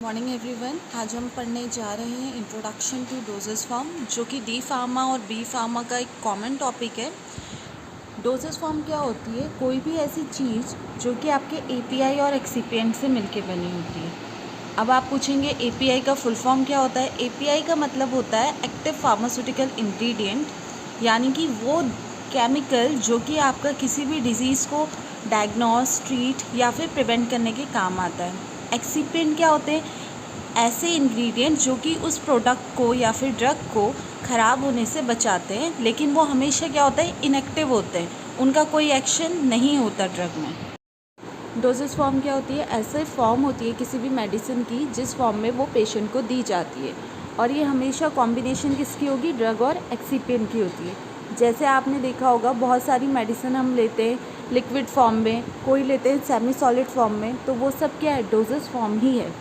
Morning everyone. आज हम पढ़ने जा रहे हैं इंट्रोडक्शन टू डोजेस फॉर्म, जो कि डी फार्मा और बी फार्मा का एक कॉमन टॉपिक है। डोजेस फॉर्म क्या होती है? कोई भी ऐसी चीज़ जो कि आपके एपीआई और एक्सिपिएंट से मिलके बनी होती है। अब आप पूछेंगे एपीआई का फुल फॉर्म क्या होता है? एपीआई का मतलब होता है एक्टिव फार्मास्यूटिकल इंग्रेडिएंट, यानी कि वो केमिकल जो कि आपका किसी भी डिजीज़ को डायग्नोस, ट्रीट या फिर प्रिवेंट करने के काम आता है। एक्सिपिएंट क्या होते हैं? ऐसे इंग्रेडिएंट जो कि उस प्रोडक्ट को या फिर ड्रग को ख़राब होने से बचाते हैं, लेकिन वो हमेशा क्या होता है? इनएक्टिव होते हैं, उनका कोई एक्शन नहीं होता ड्रग में। डोजेस फॉर्म क्या होती है? ऐसे फॉर्म होती है किसी भी मेडिसिन की जिस फॉर्म में वो पेशेंट को दी जाती है, और ये हमेशा कॉम्बिनेशन किसकी होगी? ड्रग और एक्सिपिएंट की होती है। जैसे आपने देखा होगा बहुत सारी मेडिसिन हम लेते हैं लिक्विड फॉर्म में, कोई लेते हैं सेमी सॉलिड फॉर्म में, तो वो सब क्या है? डोजेस फॉर्म ही है।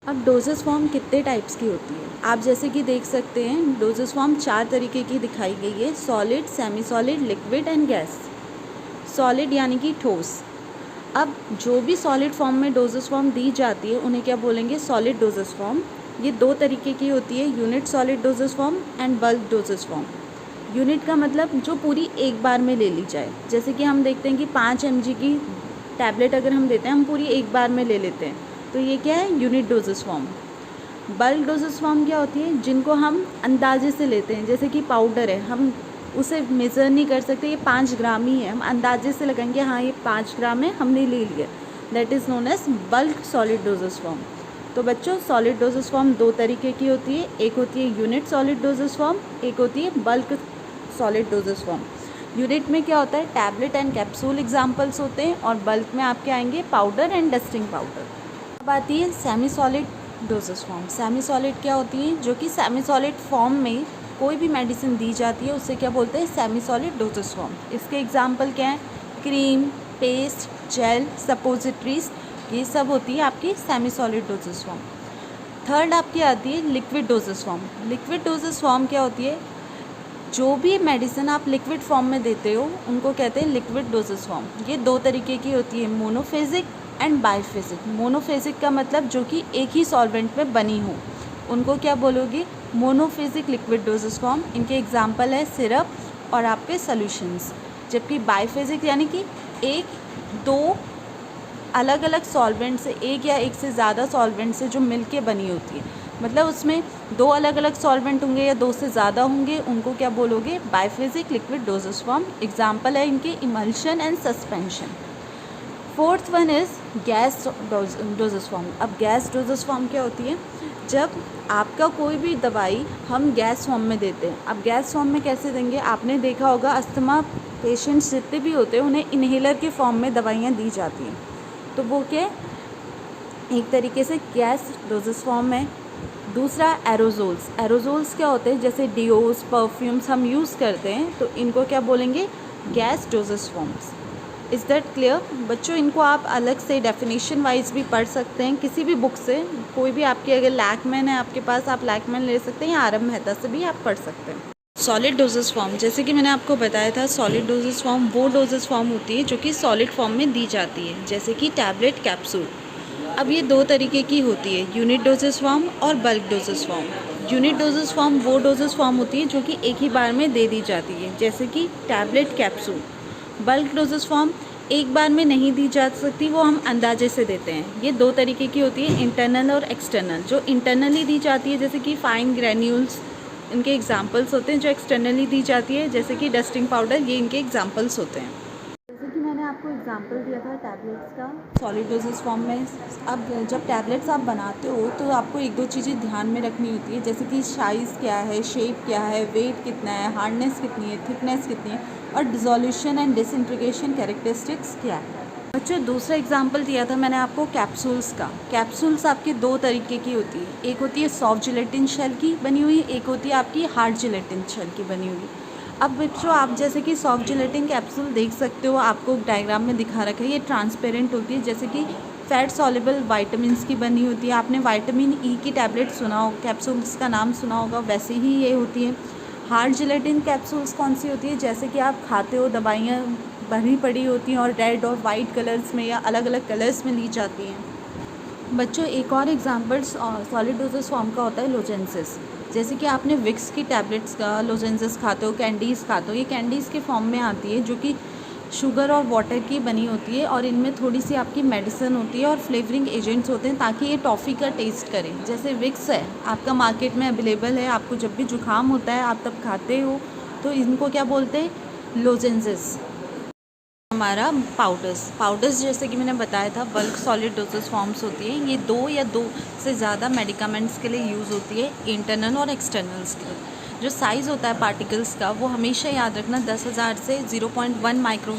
अब डोजेस फॉर्म कितने टाइप्स की होती है? आप जैसे कि देख सकते हैं डोजेस फॉर्म 4 तरीके की दिखाई गई है: solid, semi solid, liquid and gas. Solid यानी कि ठोस। अब जो भी सॉलिड फॉर्म में डोजेस फॉर्म दी जाती है उन्हें क्या बोलेंगे? Solid doses form. ये 2 तरीके की होती है: unit solid doses form and bulk doses form. Unit का मतलब जो पूरी एक बार में ले ली जाए। जैसे कि हम देखते हैं कि 5 mg की टैबलेट अगर हम देते हैं, हम पूरी एक बार में ले लेते हैं, तो ये क्या है? Unit doses form. Bulk doses form क्या होती है? जिनको हम अंदाजे से लेते हैं, जैसे कि पाउडर है, हम उसे मेज़र नहीं कर सकते, ये 5 ग्राम ही है, हम अंदाजे से लगाएंगे हाँ ये 5 ग्राम है, हमने ले लिया, that is known as bulk solid doses form. तो बच्चों सॉलिड डोजेस फॉर्म 2 तरीके की होती है, एक होती है यूनिट सॉलिड डोजेस फॉर्म, एक होती है bulk solid doses form. Unit में क्या होता है? टैबलेट एंड कैप्सूल एग्जाम्पल्स होते हैं, और बल्क में आपके आएंगे पाउडर एंड डस्टिंग पाउडर। अब आती है semi solid doses form. Semi solid क्या होती है? जो कि सेमी सॉलिड फॉर्म में कोई भी मेडिसिन दी जाती है उसे क्या बोलते हैं? Semi solid doses form. इसके एग्जाम्पल क्या हैं? क्रीम, पेस्ट, जेल, सपोजिटरीज, ये सब होती है आपकी semi solid doses form. Third आपकी आती है liquid dosage form. Liquid dosage form क्या होती है? जो भी मेडिसिन आप लिक्विड फॉर्म में देते हो उनको कहते हैं लिक्विड डोजेस फॉर्म। ये 2 तरीके की होती है: मोनोफेजिक एंड बाइफेजिक। मोनोफेजिक का मतलब जो कि एक ही सॉल्वेंट में बनी हो, उनको क्या बोलोगे? Monophasic liquid dosage form. इनके एग्जांपल है सिरप और आपके सॉल्यूशंस। जबकि बाइफेजिक यानी कि दो अलग अलग सॉल्वेंट से, एक या एक से ज़्यादा सॉल्वेंट से जो मिलके बनी होती है, मतलब उसमें 2 अलग अलग सॉल्वेंट होंगे या 2 से ज़्यादा होंगे, उनको क्या बोलोगे? बाइफेजिक लिक्विड डोजेस फॉर्म। एग्जांपल है इनके emulsion and suspension. Fourth one is gas doses form. अब गैस डोजेस फॉर्म क्या होती है? जब आपका कोई भी दवाई हम गैस फॉर्म में देते हैं। अब गैस फॉर्म में कैसे देंगे? आपने देखा होगा अस्थमा पेशेंट्स जितने भी होते हैं उन्हें इन्हेलर के फॉर्म में दवाइयाँ दी जाती हैं, तो वो क्या एक तरीके से गैस डोजेस फॉर्म है। दूसरा एरोजोल्स। एरोजोल्स क्या होते हैं? जैसे डिओस, परफ्यूम्स हम यूज़ करते हैं, तो इनको क्या बोलेंगे? Gas doses forms. Is that clear? बच्चों इनको आप अलग से डेफिनेशन वाइज भी पढ़ सकते हैं किसी भी बुक से। कोई भी आपकी अगर लैकमैन है आपके पास, आप लैकमैन ले सकते हैं, या आर एम मेहता से भी आप पढ़ सकते हैं। सॉलिड डोजेस फॉर्म, जैसे कि मैंने आपको बताया था, सॉलिड डोजेस फॉर्म वो डोजेस फॉर्म होती है जो कि सॉलिड फॉर्म में दी जाती है, जैसे कि टैबलेट, कैप्सूल। अब ये 2 तरीके की होती है: यूनिट डोजेस फॉर्म और bulk doses form. Unit doses form वो डोजेस फॉर्म होती है जो कि एक ही बार में दे दी जाती है, जैसे कि tablet, capsule. Bulk doses form एक बार में नहीं दी जा सकती, वो हम अंदाजे से देते हैं। ये 2 तरीके की होती है: इंटरनल और एक्सटर्नल। जो इंटरनली दी जाती है जैसे कि फाइन ग्रैन्यूल्स, इनके एग्जाम्पल्स होते हैं। जो एक्सटर्नली दी जाती है जैसे कि डस्टिंग पाउडर, ये इनके एग्जाम्पल्स होते हैं। जैसे कि मैंने आपको एग्जांपल दिया था टैबलेट्स का सॉलिड डोजेस फॉर्म में। अब जब टैबलेट्स आप बनाते हो तो आपको 1-2 चीज़ें ध्यान में रखनी होती है, जैसे कि साइज़ क्या है, शेप क्या है, वेट कितना है, हार्डनेस कितनी है, थिकनेस कितनी है, और डिसोल्यूशन एंड डिसइंटीग्रेशन कैरेक्टरिस्टिक्स क्या है। बच्चों दूसरा एग्जांपल दिया था मैंने आपको कैप्सूल्स का। कैप्सूल्स आपके 2 तरीके की होती है: एक होती है सॉफ्ट जिलेटिन शेल की बनी हुई, एक होती है आपकी हार्ड जिलेटिन शेल की बनी हुई। अब बच्चों आप जैसे कि सॉफ्ट जिलेटिन कैप्सूल देख सकते हो, आपको डायग्राम में दिखा रखा है, ये ट्रांसपेरेंट होती है, जैसे कि फैट सॉल्युबल वाइटामिन की बनी होती है। आपने विटामिन ई की टैबलेट सुना हो, कैप्सूल्स का नाम सुना होगा, वैसे ही ये होती है। हार्ड जिलेटिन कैप्सूल्स कौन सी होती है? जैसे कि आप खाते हो, दवाइयाँ भरी पड़ी होती हैं और रेड और वाइट कलर्स में या अलग अलग कलर्स में ली जाती हैं। बच्चों एक और एग्जांपल सॉलिड डोजेस फॉर्म का होता है लोजेंसेस। जैसे कि आपने विक्स की टैबलेट्स का लोजेंसेस खाते हो, कैंडीज़ खाते हो, ये कैंडीज़ के फॉर्म में आती है जो कि शुगर और वाटर की बनी होती है और इनमें थोड़ी सी आपकी मेडिसिन होती है और फ्लेवरिंग एजेंट्स होते हैं ताकि ये टॉफ़ी का टेस्ट करें। जैसे विक्स है आपका मार्केट में अवेलेबल है, आपको जब भी जुकाम होता है आप तब खाते हो, तो इनको क्या बोलते हैं, लोजेंसेस। हमारा पाउडर्स जैसे कि मैंने बताया था बल्क सॉलिड डोजेस फॉर्म्स होती है, ये दो या दो से ज़्यादा मेडिकामेंट्स के लिए यूज़ होती है, इंटरनल और एक्सटर्नल्स के लिए। जो साइज़ होता है पार्टिकल्स का वो हमेशा याद रखना 10,000 से 0.1 माइक्रो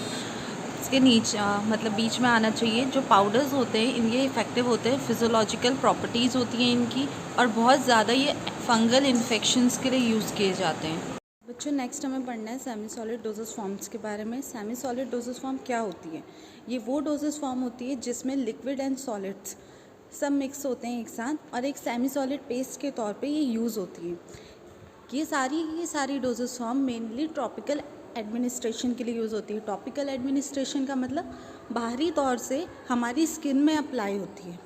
के नीचे मतलब बीच में आना चाहिए। जो पाउडर्स होते हैं इनके इफ़ेक्टिव होते हैं, फिजियोलॉजिकल प्रॉपर्टीज़ होती हैं इनकी, और बहुत ज़्यादा ये फंगल इन्फेक्शंस के लिए यूज़ किए जाते हैं। बच्चों नेक्स्ट हमें पढ़ना है सेमी सॉलिड डोजेस फॉर्म्स के बारे में। सेमी सॉलिड डोजेस फॉर्म क्या होती है? ये वो डोजेस फॉर्म होती है जिसमें लिक्विड एंड सॉलिड्स सब मिक्स होते हैं एक साथ और एक सेमी सॉलिड पेस्ट के तौर पे ये यूज़ होती है। ये सारी doses form mainly topical administration के लिए यूज़ होती है। टॉपिकल एडमिनिस्ट्रेशन का मतलब बाहरी तौर से हमारी स्किन में अप्लाई होती है।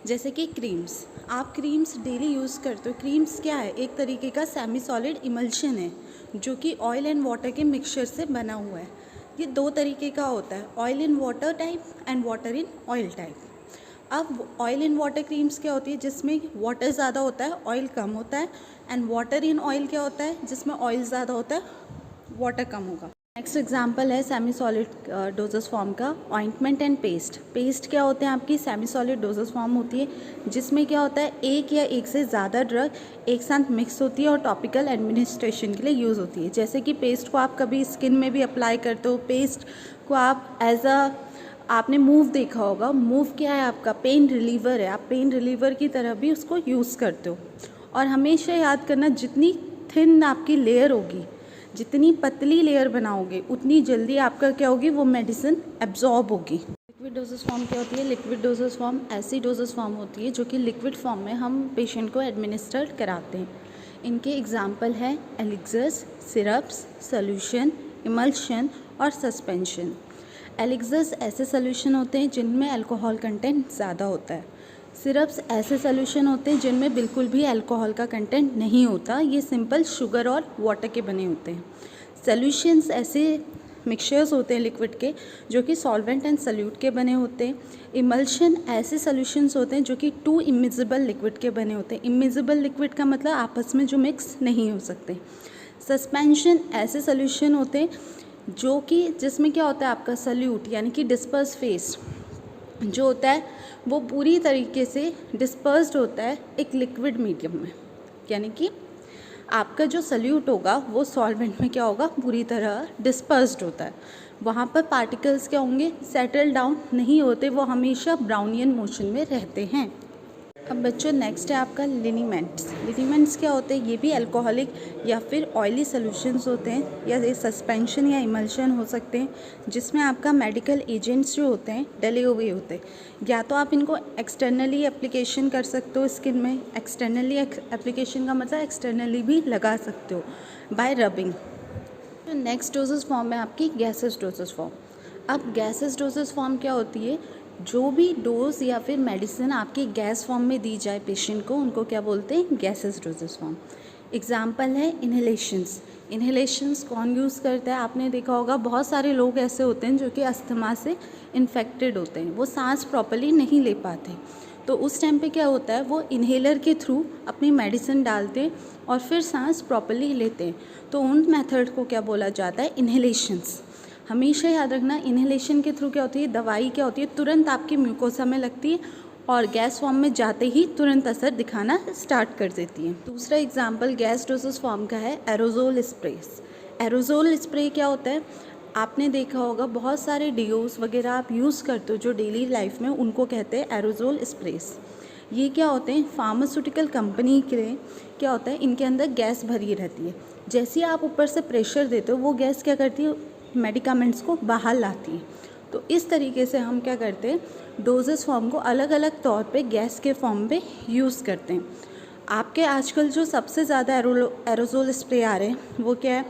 जैसे कि क्रीम्स, आप क्रीम्स डेली यूज़ करते हो। क्रीम्स क्या है? एक तरीके का सेमी सॉलिड इमल्शन है जो कि ऑयल एंड वाटर के मिक्सचर से बना हुआ है। ये दो तरीके का होता है, oil in water type and water in oil type. अब ऑयल इन वाटर क्रीम्स क्या होती है? जिसमें वाटर ज़्यादा होता है, ऑयल कम होता है। एंड वाटर इन ऑयल क्या होता है? जिसमें ऑयल ज़्यादा होता है, वाटर कम होगा। नेक्स्ट एग्जांपल है सेमी सॉलिड डोजेस फॉर्म का, ऑइंटमेंट एंड पेस्ट। पेस्ट क्या होते हैं? आपकी सेमी सॉलिड डोजेस फॉर्म होती है जिसमें क्या होता है, एक या एक से ज़्यादा ड्रग एक साथ मिक्स होती है और टॉपिकल एडमिनिस्ट्रेशन के लिए यूज़ होती है। जैसे कि पेस्ट को आप कभी स्किन में भी अप्लाई करते हो, पेस्ट को आप आपने मूव देखा होगा, मूव क्या है आपका? पेन रिलीवर है, आप पेन रिलीवर की तरह भी उसको यूज़ करते हो। और हमेशा याद करना, जितनी थिन आपकी लेयर होगी, जितनी पतली लेयर बनाओगे उतनी जल्दी आपका क्या होगी, वो मेडिसिन एब्जॉर्ब होगी। लिक्विड डोजेस फॉर्म क्या होती है? लिक्विड डोजेस फॉर्म ऐसी डोजेस फॉर्म होती है जो कि लिक्विड फॉर्म में हम पेशेंट को एडमिनिस्टर कराते हैं। इनके एग्जाम्पल है एलिक्सर्स, सिरप्स, सॉल्यूशन, इमल्शन और सस्पेंशन। एलिक्सर्स ऐसे सॉल्यूशन होते हैं जिनमें अल्कोहल कंटेंट ज़्यादा होता है। सिरप्स ऐसे सॉल्यूशन होते हैं जिनमें बिल्कुल भी अल्कोहल का कंटेंट नहीं होता, ये सिंपल शुगर और वाटर के बने होते हैं। सॉल्यूशंस ऐसे मिक्सचर्स होते हैं लिक्विड के जो कि सॉल्वेंट एंड सल्यूट के बने होते हैं। इमल्शन ऐसे सॉल्यूशंस होते हैं जो कि टू इमिजिबल लिक्विड के बने होते हैं। इमिजिबल लिक्विड का मतलब आपस में जो मिक्स नहीं हो सकते। सस्पेंशन ऐसे सॉल्यूशन होते हैं जो कि जिसमें क्या होता है, आपका सल्यूट यानी कि डिस्पर्स फेस जो होता है वो पूरी तरीके से डिस्पर्स्ड होता है एक लिक्विड मीडियम में, यानी कि आपका जो सल्यूट होगा वो सॉल्वेंट में क्या होगा, पूरी तरह डिस्पर्स्ड होता है। वहाँ पर पार्टिकल्स क्या होंगे, सेटल डाउन नहीं होते, वो हमेशा ब्राउनियन मोशन में रहते हैं। अब बच्चों नेक्स्ट है आपका लिनीमेंट्स। लिनीमेंट्स क्या होते हैं? ये भी अल्कोहलिक या फिर ऑयली सॉल्यूशंस होते हैं, या ये सस्पेंशन या इमल्शन हो सकते हैं जिसमें आपका मेडिकल एजेंट्स जो होते हैं डले हुए होते हैं। या तो आप इनको एक्सटर्नली एप्लीकेशन कर सकते हो स्किन में, एक्सटर्नली एप्लीकेशन का मतलब एक्सटर्नली भी लगा सकते हो bye rubbing. Next doses form है आपकी गैसेस डोजेस फॉर्म। अब गैसेस डोजेस फॉर्म क्या होती है? जो भी डोज या फिर मेडिसिन आपकी गैस फॉर्म में दी जाए पेशेंट को, उनको क्या बोलते हैं? Gases doses form. एग्जाम्पल है इन्हेलेशंस। इन्हेलेशंस कौन यूज़ करता है? आपने देखा होगा बहुत सारे लोग ऐसे होते हैं जो कि अस्थमा से इन्फेक्टेड होते हैं, वो सांस प्रॉपर्ली नहीं ले पाते, तो उस टाइम पे क्या होता है, वो इन्हेलर के थ्रू अपनी मेडिसिन डालते हैं और फिर सांस प्रॉपर्ली लेते हैं, तो उन मेथड को क्या बोला जाता है? इन्हेलेशंस। हमेशा याद रखना, इन्हेलेशन के थ्रू क्या होती है, दवाई क्या होती है, तुरंत आपकी म्यूकोसा में लगती है और गैस फॉर्म में जाते ही तुरंत असर दिखाना स्टार्ट कर देती है। दूसरा एग्जाम्पल गैस डोजेस फॉर्म का है एरोजोल स्प्रे। एरोजोल स्प्रे क्या होता है? आपने देखा होगा बहुत सारे डिओस वगैरह आप यूज़ करते हो जो डेली लाइफ में, उनको कहते हैं एरोजोल स्प्रेस। ये क्या होते हैं? फार्मास्यूटिकल कंपनी के लिए क्या होता है, इनके अंदर गैस भरी रहती है, जैसे ही आप ऊपर से प्रेशर देते हो वो गैस क्या करती है, मेडिकामेंट्स को बाहर लाती है। तो इस तरीके से हम क्या करते हैं, डोजेस फॉर्म को अलग अलग तौर पे गैस के फॉर्म पे यूज़ करते हैं। आपके आजकल जो सबसे ज़्यादा एरोजोल स्प्रे आ रहे हैं वो क्या है,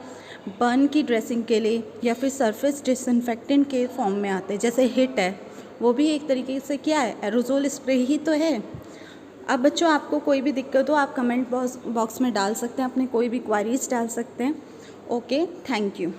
बर्न की ड्रेसिंग के लिए या फिर सरफेस डिसइंफेक्टेंट के फॉर्म में आते हैं, जैसे हिट है, वो भी एक तरीके से क्या है, एरोजोल स्प्रे ही तो है। अब बच्चों आपको कोई भी दिक्कत हो आप कमेंट बॉक्स में डाल सकते हैं, अपने कोई भी क्वारीज डाल सकते हैं। Okay, thank you.